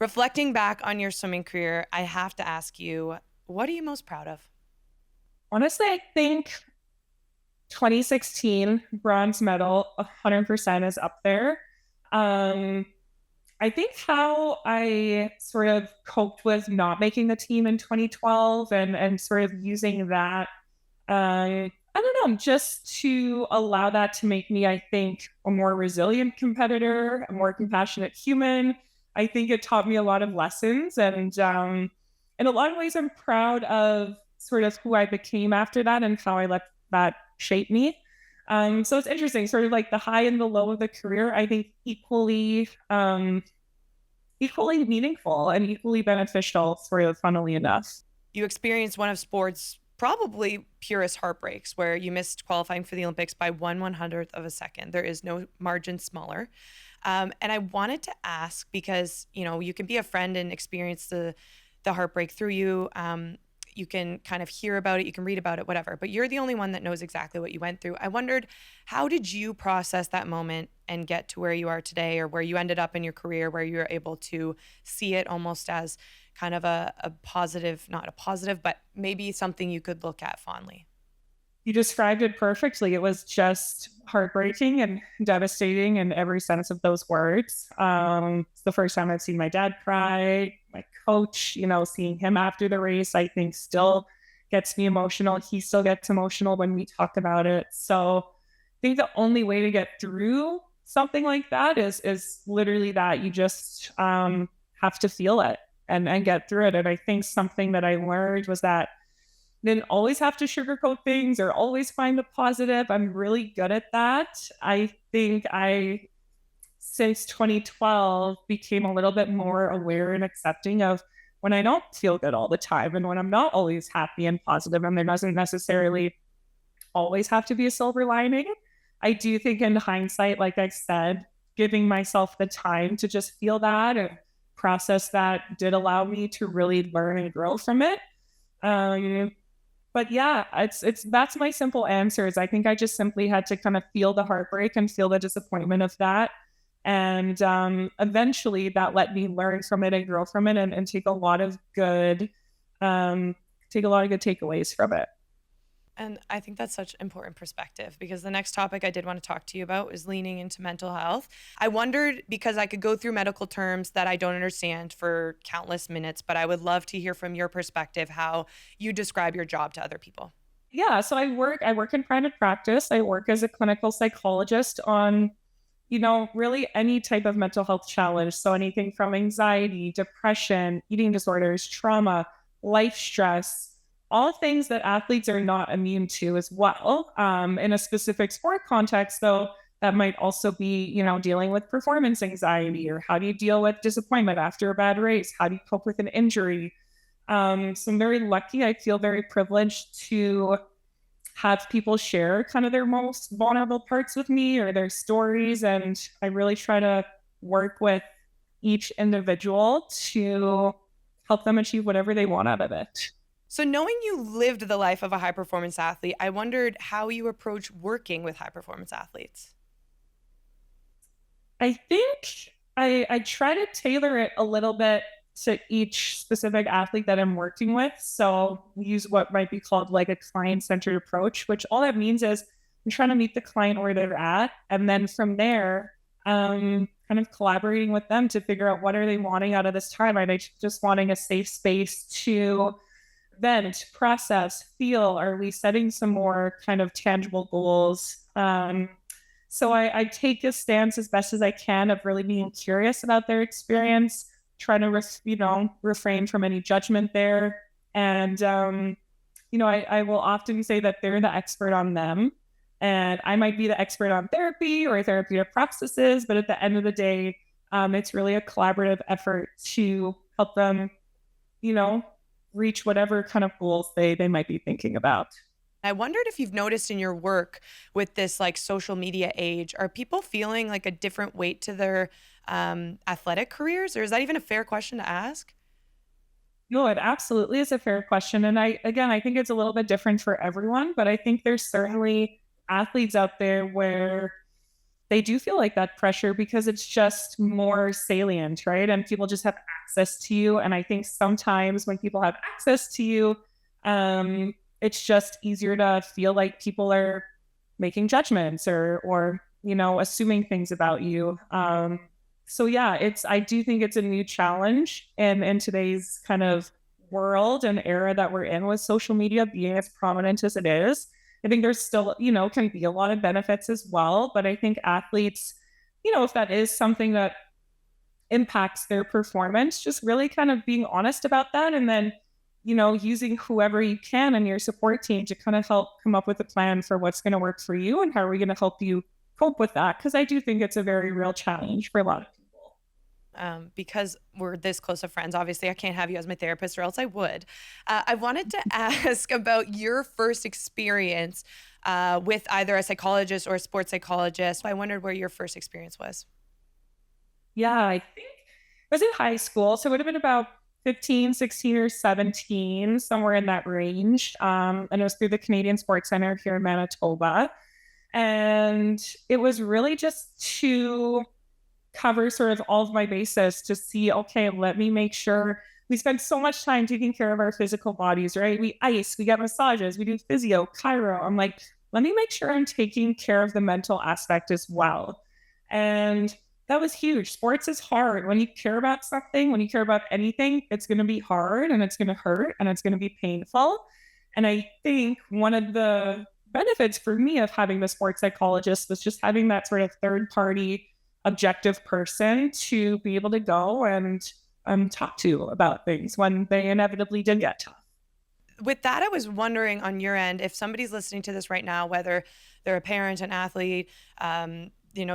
Reflecting back on your swimming career, I have to ask you, what are you most proud of? Honestly, I think 2016 bronze medal 100% is up there. Um, I think how I sort of coped with not making the team in 2012 and sort of using that, I don't know, just to allow that to make me, I think, a more resilient competitor, a more compassionate human. I think it taught me a lot of lessons. And in a lot of ways, I'm proud of sort of who I became after that and how I let that shape me. So it's interesting, sort of like the high and the low of the career, I think equally meaningful and equally beneficial, sort of funnily enough. You experienced one of sports' probably purest heartbreaks where you missed qualifying for the Olympics by 1/100th of a second. There is no margin smaller. And I wanted to ask because, you can be a friend and experience the heartbreak through you. You can kind of hear about it, you can read about it, whatever, but you're the only one that knows exactly what you went through. I wondered, how did you process that moment and get to where you are today or where you ended up in your career, where you're able to see it almost as kind of a positive, not a positive, but maybe something you could look at fondly? You described it perfectly. It was just heartbreaking and devastating in every sense of those words. It's the first time I've seen my dad cry. My coach, seeing him after the race, I think still gets me emotional. He still gets emotional when we talk about it. So I think the only way to get through something like that is literally that you just have to feel it and get through it. And I think something that I learned was that didn't always have to sugarcoat things or always find the positive. I'm really good at that. I think since 2012, became a little bit more aware and accepting of when I don't feel good all the time and when I'm not always happy and positive, and there doesn't necessarily always have to be a silver lining. I do think in hindsight, like I said, giving myself the time to just feel that and process that did allow me to really learn and grow from it. Um, but yeah, it's that's my simple answer is I think I just simply had to kind of feel the heartbreak and feel the disappointment of that. And eventually that let me learn from it and grow from it and um, take a lot of good takeaways from it. And I think that's such important perspective because the next topic I did want to talk to you about is leaning into mental health. I wondered because I could go through medical terms that I don't understand for countless minutes, but I would love to hear from your perspective how you describe your job to other people. Yeah, so I work in private practice. I work as a clinical psychologist on really any type of mental health challenge. So anything from anxiety, depression, eating disorders, trauma, life stress, all things that athletes are not immune to as well. In a specific sport context, though, that might also be, dealing with performance anxiety or how do you deal with disappointment after a bad race? How do you cope with an injury? So I'm very lucky. I feel very privileged to have people share kind of their most vulnerable parts with me or their stories. And I really try to work with each individual to help them achieve whatever they want out of it. So, knowing you lived the life of a high performance athlete, I wondered how you approach working with high performance athletes. I think I try to tailor it a little bit to each specific athlete that I'm working with. So we use what might be called like a client centered approach, which all that means is I'm trying to meet the client where they're at. And then from there, kind of collaborating with them to figure out what are they wanting out of this time. Are they just wanting a safe space to vent, process, feel? Are we setting some more kind of tangible goals? So I take a stance as best as I can of really being curious about their experience, trying to refrain from any judgment there. And I will often say that they're the expert on them, and I might be the expert on therapy or therapeutic practices. But at the end of the day, it's really a collaborative effort to help them, you know, reach whatever kind of goals they might be thinking about. I wondered if you've noticed in your work with this like social media age, are people feeling like a different weight to their athletic careers? Or is that even a fair question to ask? No, it absolutely is a fair question. And I think it's a little bit different for everyone, but I think there's certainly athletes out there where they do feel like that pressure because it's just more salient, right? And people just have access to you. And I think sometimes when people have access to you, it's just easier to feel like people are making judgments or assuming things about you. So yeah, I do think it's a new challenge in today's kind of world and era that we're in with social media being as prominent as it is. I think there's still, can be a lot of benefits as well. But I think athletes, if that is something that impacts their performance, just really kind of being honest about that. And then, using whoever you can in your support team to kind of help come up with a plan for what's going to work for you and how are we going to help you cope with that. Because I do think it's a very real challenge for a lot of people. Because we're this close of friends, obviously I can't have you as my therapist or else I would. I wanted to ask about your first experience with either a psychologist or a sports psychologist. I wondered where your first experience was. Yeah, I think it was in high school. So it would have been about 15, 16 or 17, somewhere in that range. And it was through the Canadian Sports Center here in Manitoba. And it was really just to cover sort of all of my bases to see, okay, let me make sure we spend so much time taking care of our physical bodies, right? We ice, we get massages, we do physio, chiro. I'm like, let me make sure I'm taking care of the mental aspect as well. And that was huge. Sports is hard. When you care about something, when you care about anything, it's going to be hard and it's going to hurt and it's going to be painful. And I think one of the benefits for me of having the sports psychologist was just having that sort of third party objective person to be able to go and talk to about things when they inevitably did get tough. With that, I was wondering on your end, if somebody's listening to this right now, whether they're a parent, an athlete,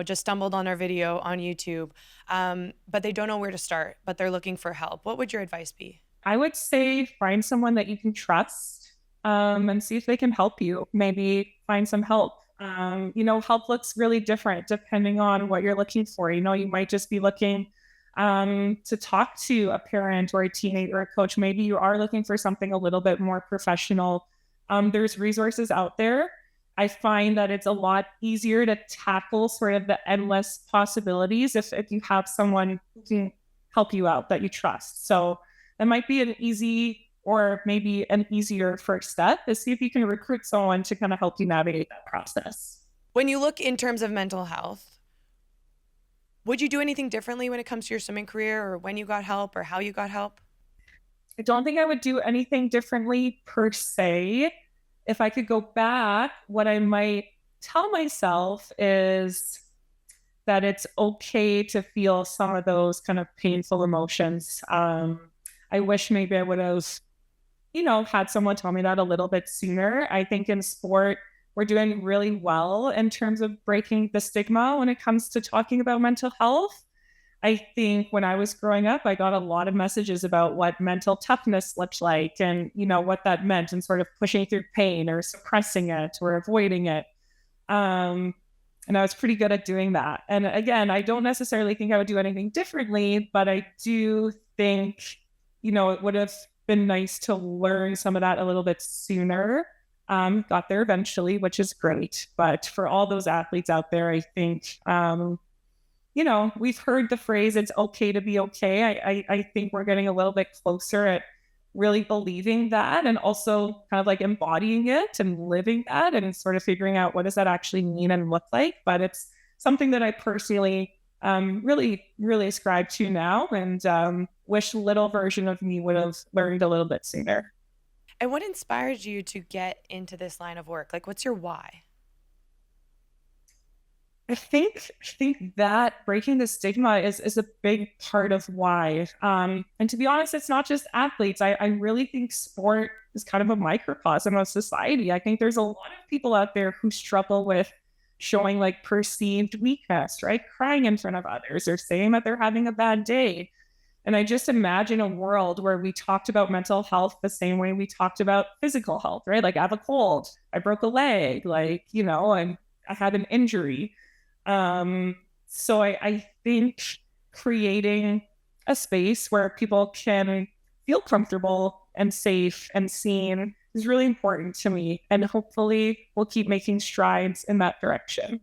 just stumbled on our video on YouTube, but they don't know where to start, but they're looking for help. What would your advice be? I would say find someone that you can trust and see if they can help you. Maybe find some help. Help looks really different depending on what you're looking for. You might just be looking to talk to a parent or a teammate or a coach. Maybe you are looking for something a little bit more professional. There's resources out there. I find that it's a lot easier to tackle sort of the endless possibilities if you have someone who can help you out that you trust. So that might be an easy or maybe an easier first step is see if you can recruit someone to kind of help you navigate that process. When you look in terms of mental health, would you do anything differently when it comes to your swimming career or when you got help or how you got help? I don't think I would do anything differently per se. If I could go back, what I might tell myself is that it's okay to feel some of those kind of painful emotions. I wish maybe I would have, had someone tell me that a little bit sooner. I think in sport, we're doing really well in terms of breaking the stigma when it comes to talking about mental health. I think when I was growing up, I got a lot of messages about what mental toughness looked like and, what that meant and sort of pushing through pain or suppressing it or avoiding it. And I was pretty good at doing that. And again, I don't necessarily think I would do anything differently, but I do think, it would have been nice to learn some of that a little bit sooner. Got there eventually, which is great. But for all those athletes out there, I think, we've heard the phrase, it's okay to be okay. I think we're getting a little bit closer at really believing that and also kind of like embodying it and living that and sort of figuring out what does that actually mean and look like. But it's something that I personally really, really ascribe to now and wish little version of me would have learned a little bit sooner. And what inspired you to get into this line of work? Like, what's your why? I think that breaking the stigma is a big part of why. And to be honest, it's not just athletes. I really think sport is kind of a microcosm of society. I think there's a lot of people out there who struggle with showing like perceived weakness, right? Crying in front of others or saying that they're having a bad day. And I just imagine a world where we talked about mental health the same way we talked about physical health, right? Like I have a cold, I broke a leg, and I had an injury. So I think creating a space where people can feel comfortable and safe and seen is really important to me. And hopefully we'll keep making strides in that direction.